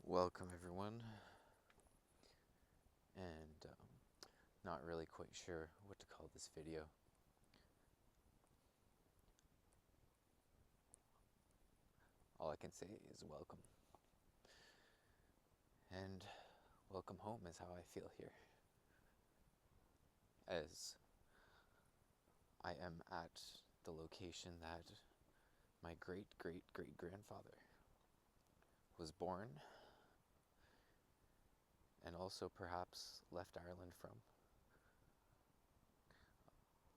Welcome everyone, and not really quite sure what to call this video. All I can say is welcome. And welcome home is how I feel here, as I am at the location that my great-great-great-grandfather was born and also perhaps left Ireland from.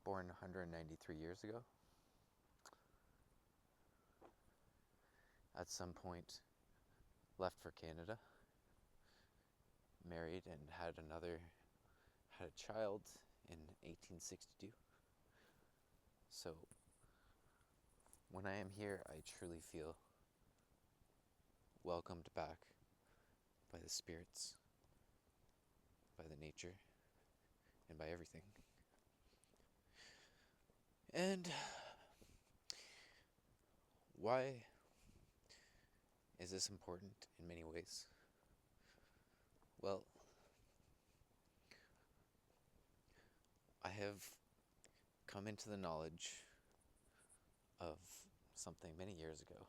Born 193 years ago. At some point left for Canada, married and had a child in 1862. So when I am here, I truly feel welcomed back by the spirits, by the nature, and by everything. And why is this important in many ways? Well, I have come into the knowledge of something many years ago,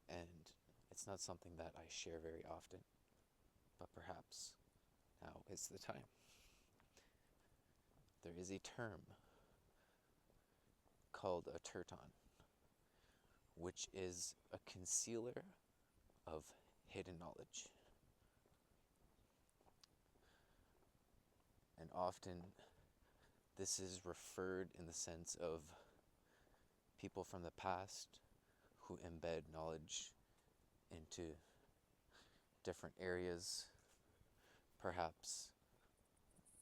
and it's not something that I share very often, but perhaps now is the time. There is a term called a Tertön, which is a concealer of hidden knowledge. And often this is referred in the sense of people from the past who embed knowledge into different areas, perhaps,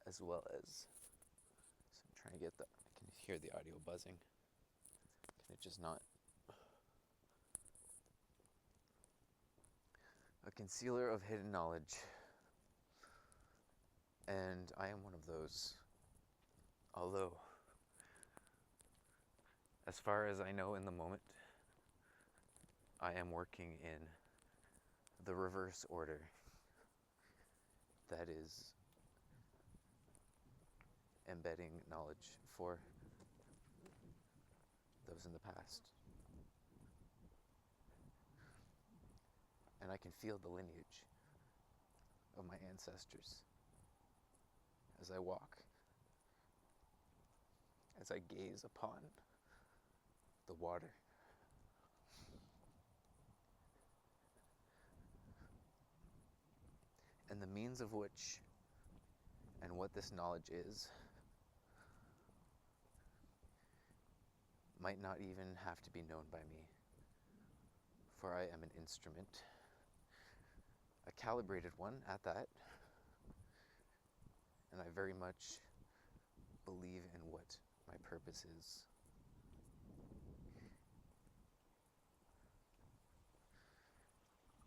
as well as, so I'm trying to get I can hear the audio buzzing. Can it just not? A concealer of hidden knowledge. And I am one of those. Although, as far as I know in the moment, I am working in the reverse order. That is embedding knowledge for those in the past. And I can feel the lineage of my ancestors as I walk, as I gaze upon the water. And the means of which and what this knowledge is might not even have to be known by me, for I am an instrument, a calibrated one at that, and I very much believe in what my purpose is.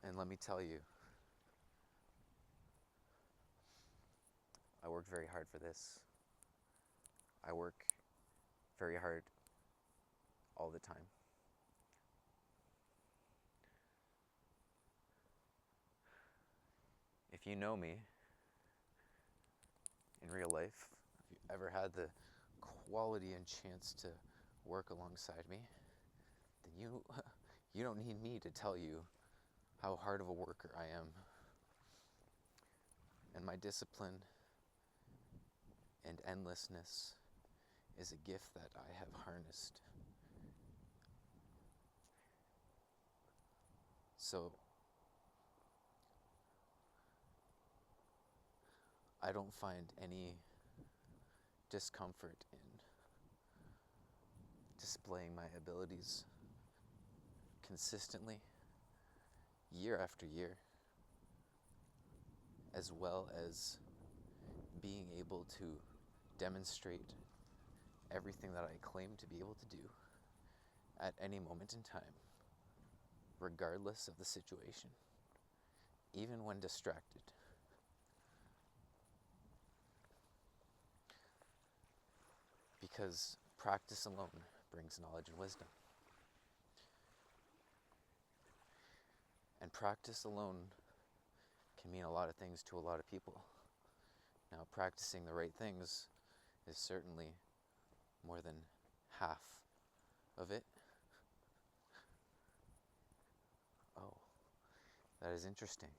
And let me tell you, I worked very hard for this. I work very hard all the time. If you know me in real life, if you ever had the quality and chance to work alongside me, then you don't need me to tell you how hard of a worker I am. And my discipline and endlessness is a gift that I have harnessed. So I don't find any discomfort in displaying my abilities consistently, year after year, as well as being able to demonstrate everything that I claim to be able to do at any moment in time, regardless of the situation, even when distracted. Because practice alone brings knowledge and wisdom. And And practice alone can mean a lot of things to a lot of people. Now, practicing the right things is certainly more than half of it. Oh, that is interesting.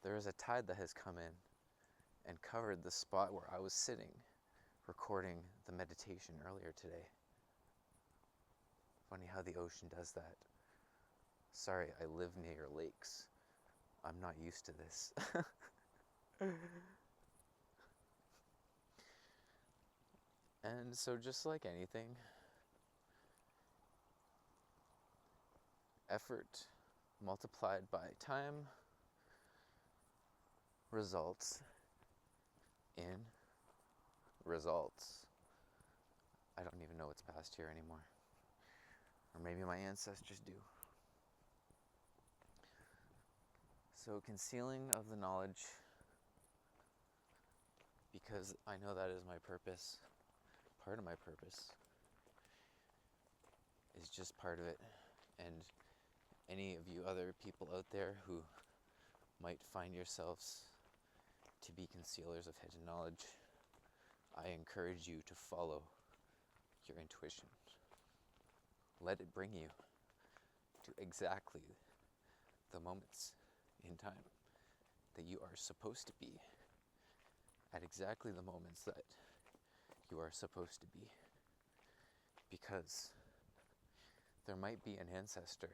There is a tide that has come in and covered the spot where I was sitting recording the meditation earlier today. Funny how the ocean does that. Sorry, I live near lakes. I'm not used to this. And so just like anything, effort multiplied by time results in results. I don't even know what's past here anymore. Or maybe my ancestors do. So concealing of the knowledge, because I know that is my purpose, part of my purpose, is just part of it. And any of you other people out there who might find yourselves to be concealers of hidden knowledge, I encourage you to follow your intuition. Let it bring you to exactly the moments in time that you are supposed to be, at exactly the moments that you are supposed to be. Because there might be an ancestor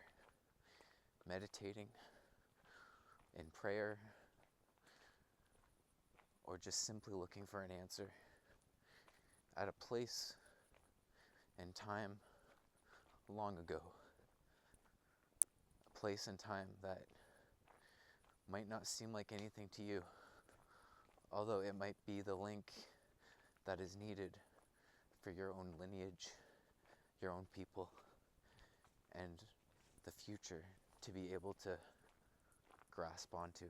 meditating in prayer, or just simply looking for an answer at a place and time long ago. A place and time that might not seem like anything to you, although it might be the link that is needed for your own lineage, your own people, and the future to be able to grasp onto,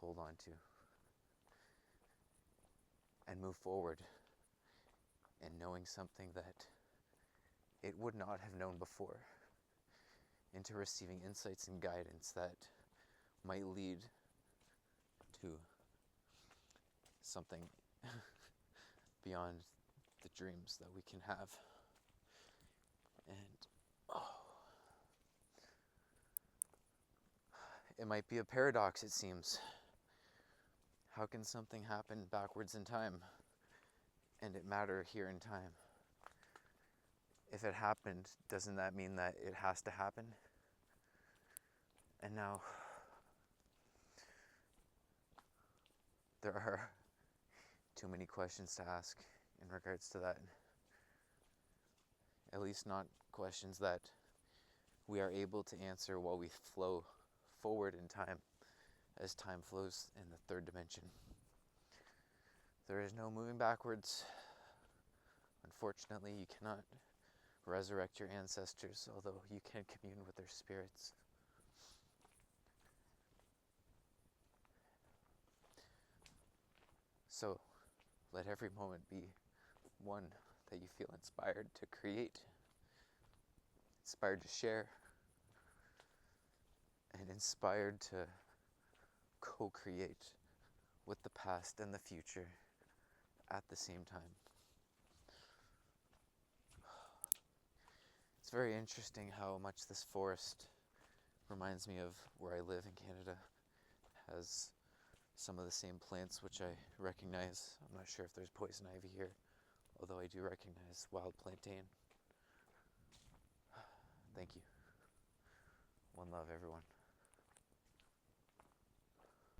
hold onto, and move forward in knowing something that it would not have known before, into receiving insights and guidance that might lead to something beyond the dreams that we can have. And it might be a paradox, it seems. How can something happen backwards in time and it matter here in time? If it happened, doesn't that mean that it has to happen? And now, there are too many questions to ask in regards to that. At least not questions that we are able to answer while we flow forward in time, as time flows in the third dimension. There is no moving backwards. Unfortunately, you cannot resurrect your ancestors, although you can commune with their spirits. So, let every moment be one that you feel inspired to create, inspired to share, and inspired to co-create with the past and the future at the same time. It's very interesting how much this forest reminds me of where I live in Canada. It has some of the same plants which I recognize. I'm not sure if there's poison ivy here, although I do recognize wild plantain. Thank you. One love, everyone.